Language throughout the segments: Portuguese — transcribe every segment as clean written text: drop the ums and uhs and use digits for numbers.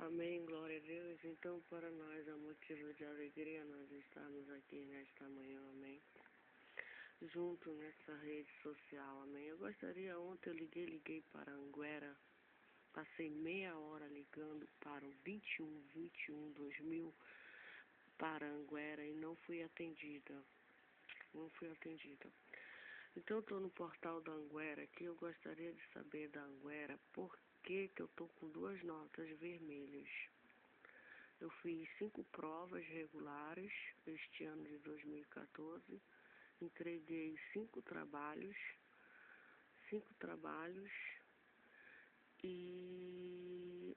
Amém, glória a Deus. Então, para nós é motivo de alegria nós estarmos aqui nesta manhã, amém. Junto nessa rede social, amém. Eu gostaria, ontem eu liguei para Anguera, passei meia hora ligando para o 21/21/2000 para Anguera e não fui atendida. Então, eu estou no portal da Anguera aqui, eu gostaria de saber da Anguera por que eu estou com 2 notas vermelhas. Eu fiz 5 provas regulares este ano de 2014, entreguei 5 trabalhos e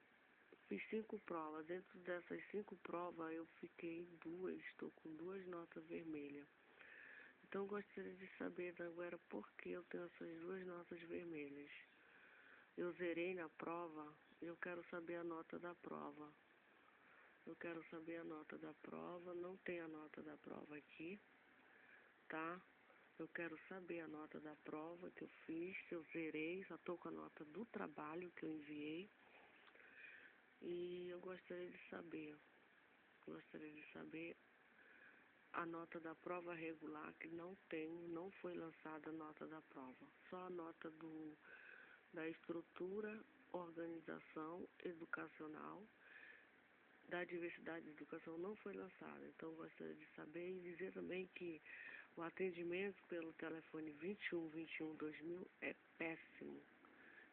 fiz 5 provas. Dentro dessas 5 provas eu fiquei 2, estou com 2 notas vermelhas. Então gostaria de saber agora por que eu tenho essas 2 notas vermelhas. Eu zerei na prova, eu quero saber a nota da prova. Não tem a nota da prova aqui, tá? Eu quero saber a nota da prova que eu fiz, que eu zerei, só estou com a nota do trabalho que eu enviei. E eu gostaria de saber a nota da prova regular, que não foi lançada a nota da prova. Só a nota da estrutura, organização educacional, da diversidade de educação não foi lançada. Então, gostaria de saber e dizer também que o atendimento pelo telefone 21/21/2000 é péssimo.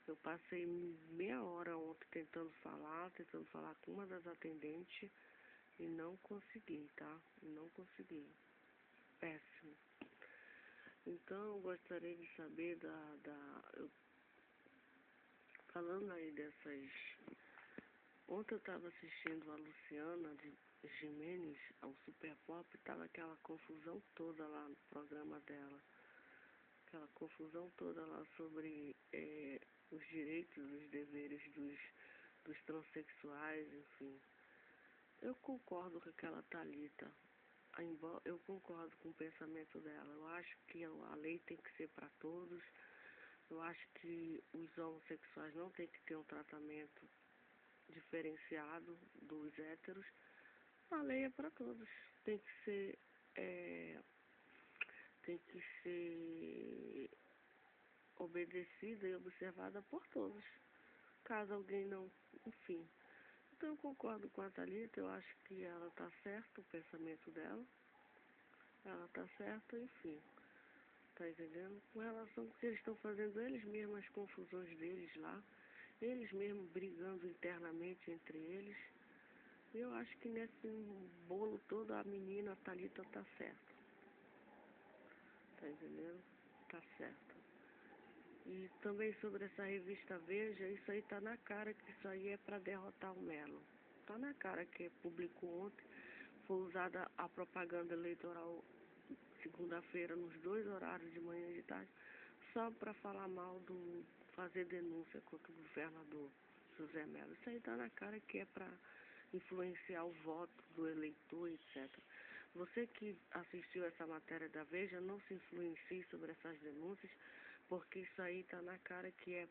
Eu passei meia hora ontem tentando falar com uma das atendentes e não consegui, tá? Péssimo. Então, eu gostaria de saber falando aí dessas... Ontem eu estava assistindo a Luciana de Gimenez, ao Super Pop, estava aquela confusão toda lá no programa dela. Aquela confusão toda lá sobre os direitos, os deveres dos transexuais, enfim. Eu concordo com aquela Thalita. Eu concordo com o pensamento dela. Eu acho que a lei tem que ser para todos. Eu acho que os homossexuais não têm que ter um tratamento diferenciado dos héteros. A lei é para todos. Tem que ser obedecida e observada por todos. Caso alguém não... Enfim. Então eu concordo com a Thalita. Eu acho que ela está certa, o pensamento dela. Ela está certa, enfim. Tá entendendo? Com relação ao que eles estão fazendo, eles mesmos, as confusões deles lá, eles mesmos brigando internamente entre eles. Eu acho que nesse bolo todo a menina, a Thalita, tá certa. Tá entendendo? Tá certa. E também sobre essa revista Veja, isso aí tá na cara que isso aí é para derrotar o Melo. Tá na cara que publicou ontem, foi usada a propaganda eleitoral segunda-feira nos 2 horários de manhã e de tarde, só para falar mal fazer denúncia contra o governador José Melo. Isso aí tá na cara que é para influenciar o voto do eleitor, etc. Você que assistiu essa matéria da Veja, não se influencie sobre essas denúncias, porque isso aí tá na cara que é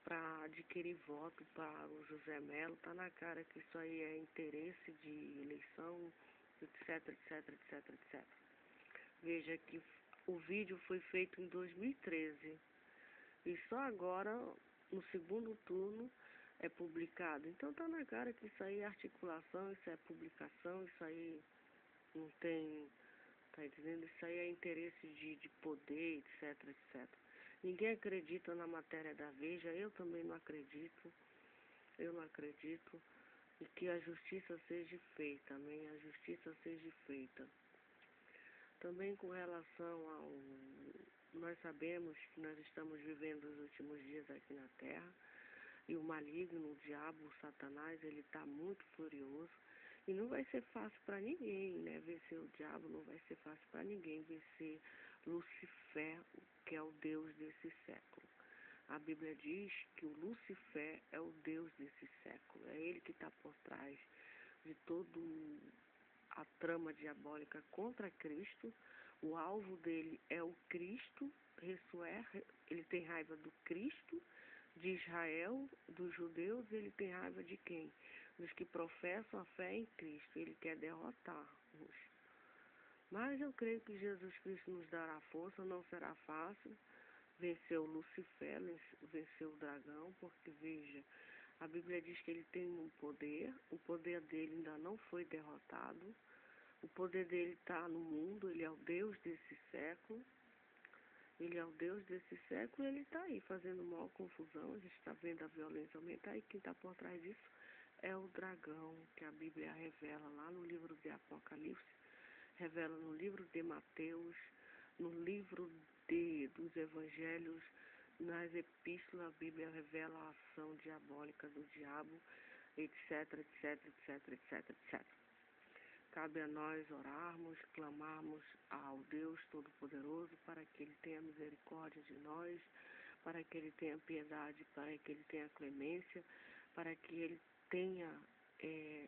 para adquirir voto para o José Melo, tá na cara que isso aí é interesse de eleição, etc. Veja que o vídeo foi feito em 2013 e só agora, no segundo turno, é publicado. Então tá na cara que isso aí é articulação, isso é publicação, isso aí não tem, tá entendendo? Isso aí é interesse de poder, etc. Ninguém acredita na matéria da Veja, eu também não acredito. E que a justiça seja feita, amém? A justiça seja feita. Também com relação ao... Nós sabemos que nós estamos vivendo os últimos dias aqui na Terra, e o maligno, o diabo, o Satanás, ele está muito furioso, e não vai ser fácil para ninguém, né? Vencer o diabo não vai ser fácil para ninguém, vencer Lucifer, que é o Deus desse século. A Bíblia diz que o Lucifer é o Deus desse século, é ele que está por trás de toda a trama diabólica contra Cristo. O alvo dele é o Cristo, ele tem raiva do Cristo, de Israel, dos judeus, ele tem raiva de quem? Dos que professam a fé em Cristo. Ele quer derrotá-los. Mas eu creio que Jesus Cristo nos dará força, não será fácil. Venceu Lucifer, venceu o dragão, porque veja, a Bíblia diz que ele tem um poder, o poder dele ainda não foi derrotado, o poder dele está no mundo, ele é o Deus desse século, ele é o Deus desse século e ele está aí fazendo maior confusão, a gente está vendo a violência aumentar e quem está por trás disso é o dragão, que a Bíblia revela lá no livro de Apocalipse, revela no livro de Mateus, no livro dos Evangelhos, nas epístolas, a Bíblia revela a ação diabólica do diabo, etc, etc, etc, etc, etc. Cabe a nós orarmos, clamarmos ao Deus Todo-Poderoso para que Ele tenha misericórdia de nós, para que Ele tenha piedade, para que Ele tenha clemência, para que Ele tenha,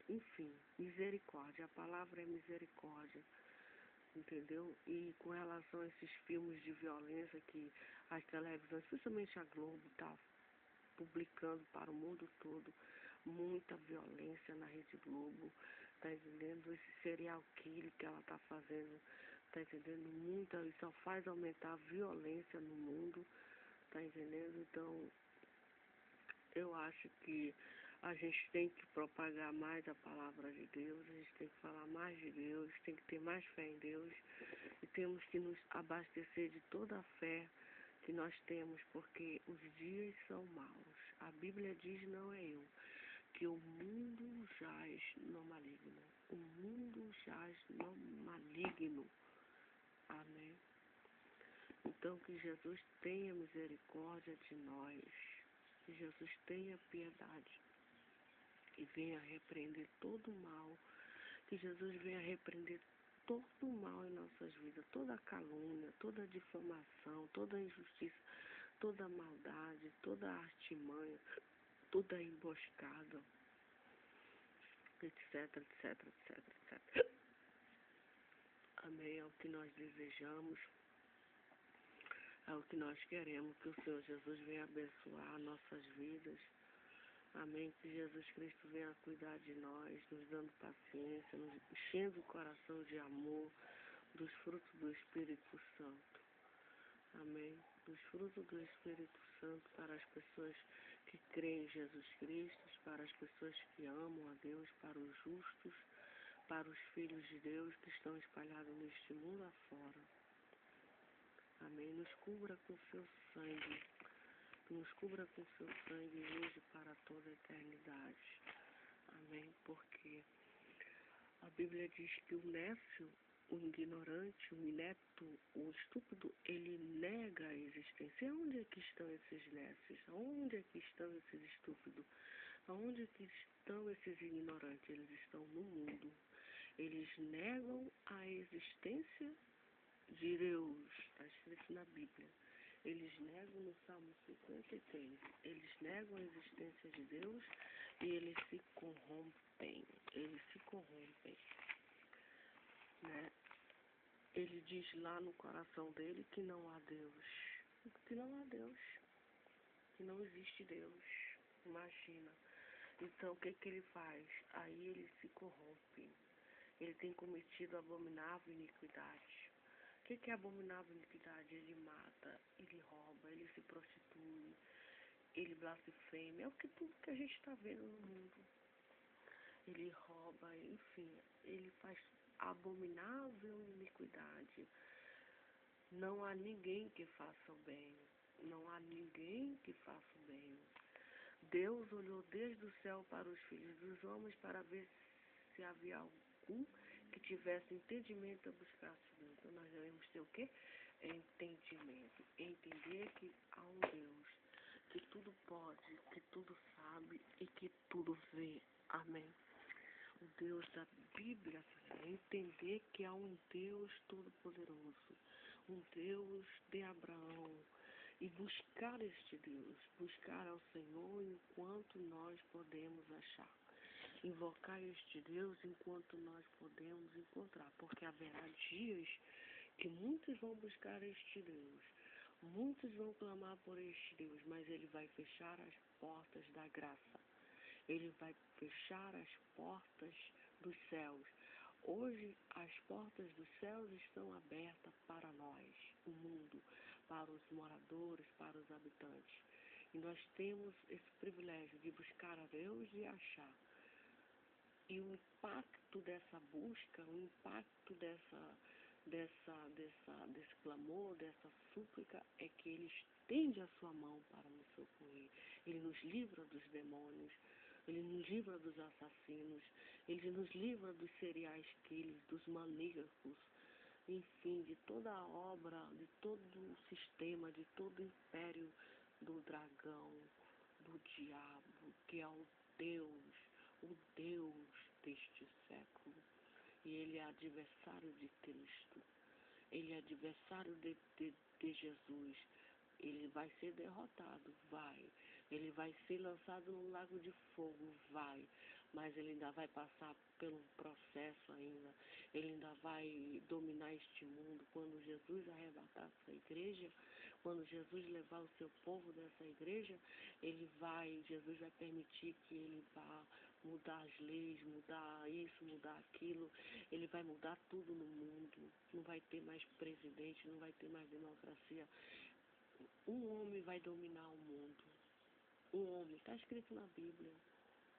enfim, misericórdia. A palavra é misericórdia. Entendeu? E com relação a esses filmes de violência que as televisões, principalmente a Globo, está publicando para o mundo todo, muita violência na Rede Globo, tá entendendo? Esse serial killer que ela está fazendo, tá entendendo? Muita, isso só faz aumentar a violência no mundo, tá entendendo? Então, eu acho que a gente tem que propagar mais a palavra de Deus, a gente tem que falar mais de Deus, tem que ter mais fé em Deus e temos que nos abastecer de toda a fé que nós temos, porque os dias são maus. A Bíblia diz, não é eu, que o mundo jaz no maligno. O mundo jaz no maligno. Amém. Então que Jesus tenha misericórdia de nós. Que Jesus tenha piedade e venha repreender todo o mal, que Jesus venha repreender todo o mal em nossas vidas, toda a calúnia, toda a difamação, toda a injustiça, toda a maldade, toda a artimanha, toda a emboscada, etc, etc, etc, etc. Amém, é o que nós desejamos, é o que nós queremos, que o Senhor Jesus venha abençoar nossas vidas. Amém, que Jesus Cristo venha cuidar de nós, nos dando paciência, nos enchendo o coração de amor, dos frutos do Espírito Santo. Amém. Dos frutos do Espírito Santo para as pessoas que creem em Jesus Cristo, para as pessoas que amam a Deus, para os justos, para os filhos de Deus que estão espalhados neste mundo afora. Amém. Nos cubra com seu sangue. Nos cubra com seu sangue hoje para toda a eternidade. Amém. Porque a Bíblia diz que o nécio, o ignorante, o inepto, o estúpido, ele nega a existência. Onde é que estão esses nécios? Onde é que estão esses estúpidos? Onde é que estão esses ignorantes? Eles estão no mundo. Eles negam a existência de Deus. Está escrito na Bíblia. Eles negam no Salmo 53. Eles negam a existência de Deus e eles se corrompem. Eles se corrompem. Né? Ele diz lá no coração dele que não há Deus. Que não há Deus. Que não existe Deus. Imagina. Então, o que ele faz? Aí ele se corrompe. Ele tem cometido abominável iniquidade. O que é abominável iniquidade? Ele mata, ele rouba, ele se prostitui, ele blasfema. É o que tudo que a gente está vendo no mundo. Ele rouba, enfim, ele faz abominável iniquidade. Não há ninguém que faça o bem. Não há ninguém que faça o bem. Deus olhou desde o céu para os filhos dos homens para ver se havia algum que tivesse entendimento a buscasse Deus. Então nós devemos ter o quê? Entendimento. Entender que há um Deus que tudo pode, que tudo sabe e que tudo vê. Amém. O Deus da Bíblia, entender que há um Deus todo-poderoso, um Deus de Abraão, e buscar este Deus, buscar ao Senhor enquanto nós podemos achar. Invocar este Deus enquanto nós podemos encontrar, porque haverá dias que muitos vão buscar este Deus, Muitos vão clamar por este Deus, mas ele vai fechar as portas da graça. Ele vai fechar as portas dos céus. Hoje, as portas dos céus estão abertas para nós, o mundo, para os moradores, para os habitantes. E nós temos esse privilégio de buscar a Deus e achar. E o impacto dessa busca, o impacto desse clamor, dessa súplica, é que Ele estende a sua mão para nos socorrer. Ele nos livra dos demônios, Ele nos livra dos assassinos, Ele nos livra dos serial killers, dos maníacos, enfim, de toda a obra, de todo o sistema, de todo o império do dragão, do diabo, que é o Deus deste século. E ele é adversário de Cristo. Ele é adversário de Jesus. Ele vai ser derrotado, vai. Ele vai ser lançado no lago de fogo, vai. Mas ele ainda vai passar pelo processo ainda. Ele ainda vai dominar este mundo. Quando Jesus arrebatar essa igreja, quando Jesus levar o seu povo dessa igreja, Jesus vai permitir que ele vá mudar as leis, mudar isso, mudar aquilo. Ele vai mudar tudo no mundo. Não vai ter mais presidente, não vai ter mais democracia. Um homem vai dominar o mundo. Um homem. Está escrito na Bíblia.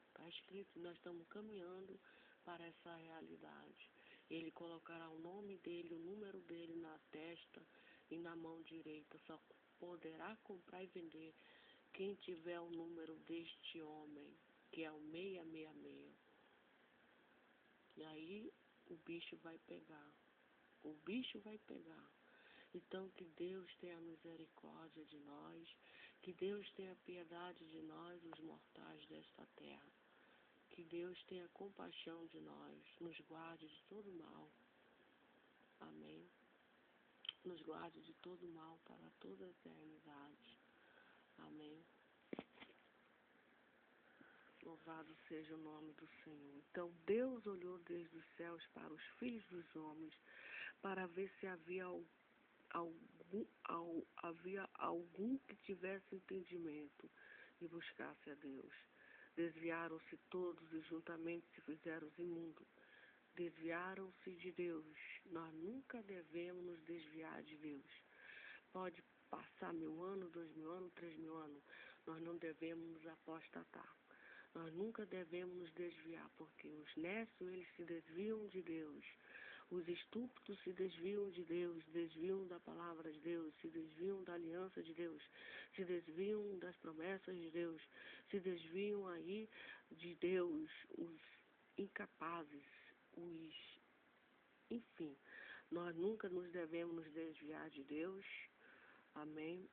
Está escrito. Nós estamos caminhando para essa realidade. Ele colocará o nome dele, o número dele na testa e na mão direita. Só poderá comprar e vender quem tiver o número deste homem, que é o 666. E aí o bicho vai pegar. O bicho vai pegar. Então, que Deus tenha misericórdia de nós, que Deus tenha piedade de nós, os mortais desta terra. Que Deus tenha compaixão de nós, nos guarde de todo mal. Amém. Nos guarde de todo mal para toda a eternidade. Amém. Louvado seja o nome do Senhor. Então, Deus olhou desde os céus para os filhos dos homens, para ver se havia algum que tivesse entendimento e buscasse a Deus. Desviaram-se todos e juntamente se fizeram imundos. Desviaram-se de Deus. Nós nunca devemos nos desviar de Deus. Pode passar 1000 anos, 2000 anos, 3000 anos. Nós não devemos nos apostatar. Nós nunca devemos nos desviar, porque os nécios, eles se desviam de Deus. Os estúpidos se desviam de Deus, desviam da palavra de Deus, se desviam da aliança de Deus, se desviam das promessas de Deus, se desviam aí de Deus, os incapazes, enfim, nós nunca nos devemos nos desviar de Deus, amém?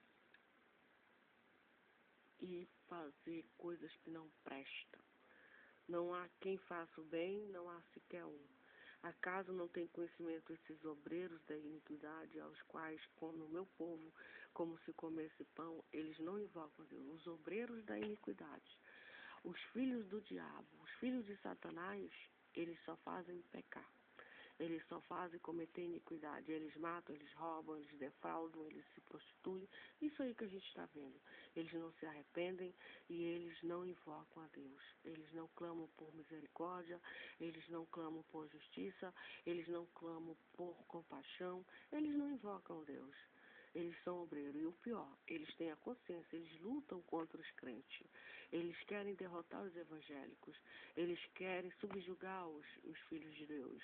E fazer coisas que não prestam. Não há quem faça o bem, não há sequer um. Acaso não tem conhecimento esses obreiros da iniquidade, aos quais come o meu povo, como se comesse pão, eles não invocam Deus. Os obreiros da iniquidade, os filhos do diabo, os filhos de Satanás, eles só fazem pecar. Eles só fazem cometer iniquidade. Eles matam, eles roubam, eles defraudam, eles se prostituem. Isso aí que a gente está vendo. Eles não se arrependem e eles não invocam a Deus. Eles não clamam por misericórdia, eles não clamam por justiça, eles não clamam por compaixão, eles não invocam Deus. Eles são obreiros. E o pior, eles têm a consciência, eles lutam contra os crentes. Eles querem derrotar os evangélicos. Eles querem subjugar os filhos de Deus,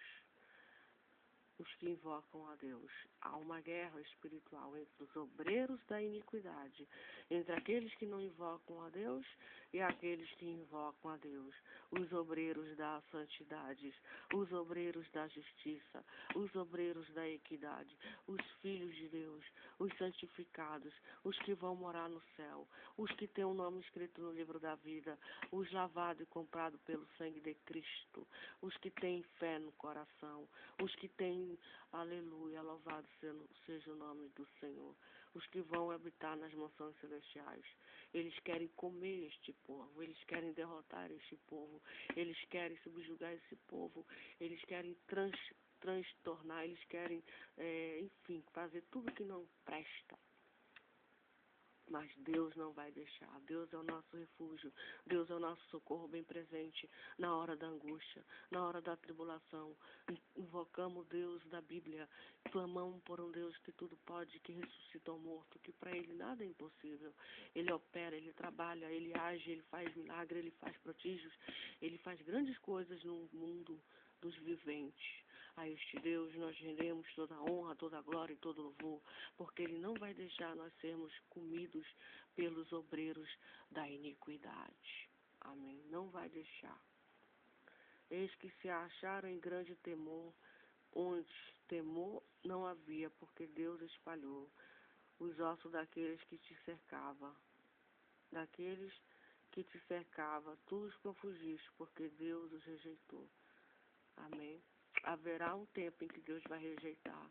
os que invocam a Deus. Há uma guerra espiritual entre os obreiros da iniquidade, entre aqueles que não invocam a Deus e aqueles que invocam a Deus. Os obreiros da santidade, os obreiros da justiça, os obreiros da equidade, os filhos de Deus, os santificados, os que vão morar no céu, os que têm o nome escrito no livro da vida, os lavados e comprados pelo sangue de Cristo, os que têm fé no coração, os que têm, aleluia, louvado seja o nome do Senhor, os que vão habitar nas mansões celestiais. Eles querem comer este povo, eles querem derrotar este povo, eles querem subjugar esse povo, eles querem transtornar, eles querem, enfim, fazer tudo que não presta. Mas Deus não vai deixar. Deus é o nosso refúgio. Deus é o nosso socorro bem presente na hora da angústia, na hora da tribulação. Invocamos Deus da Bíblia. Clamamos por um Deus que tudo pode, que ressuscitou morto, que para Ele nada é impossível. Ele opera, Ele trabalha, Ele age, Ele faz milagre, Ele faz prodígios. Ele faz grandes coisas no mundo dos viventes. A este Deus nós rendemos toda a honra, toda a glória e todo louvor, porque Ele não vai deixar nós sermos comidos pelos obreiros da iniquidade. Amém. Não vai deixar. Eis que se acharam em grande temor, onde temor não havia, porque Deus espalhou os ossos daqueles que te cercavam. Daqueles que te cercavam, tu os confugiste, porque Deus os rejeitou. Amém. Haverá um tempo em que Deus vai rejeitar.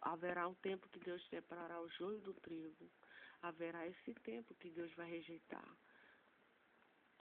Haverá um tempo que Deus separará o joio do trigo. Haverá esse tempo que Deus vai rejeitar.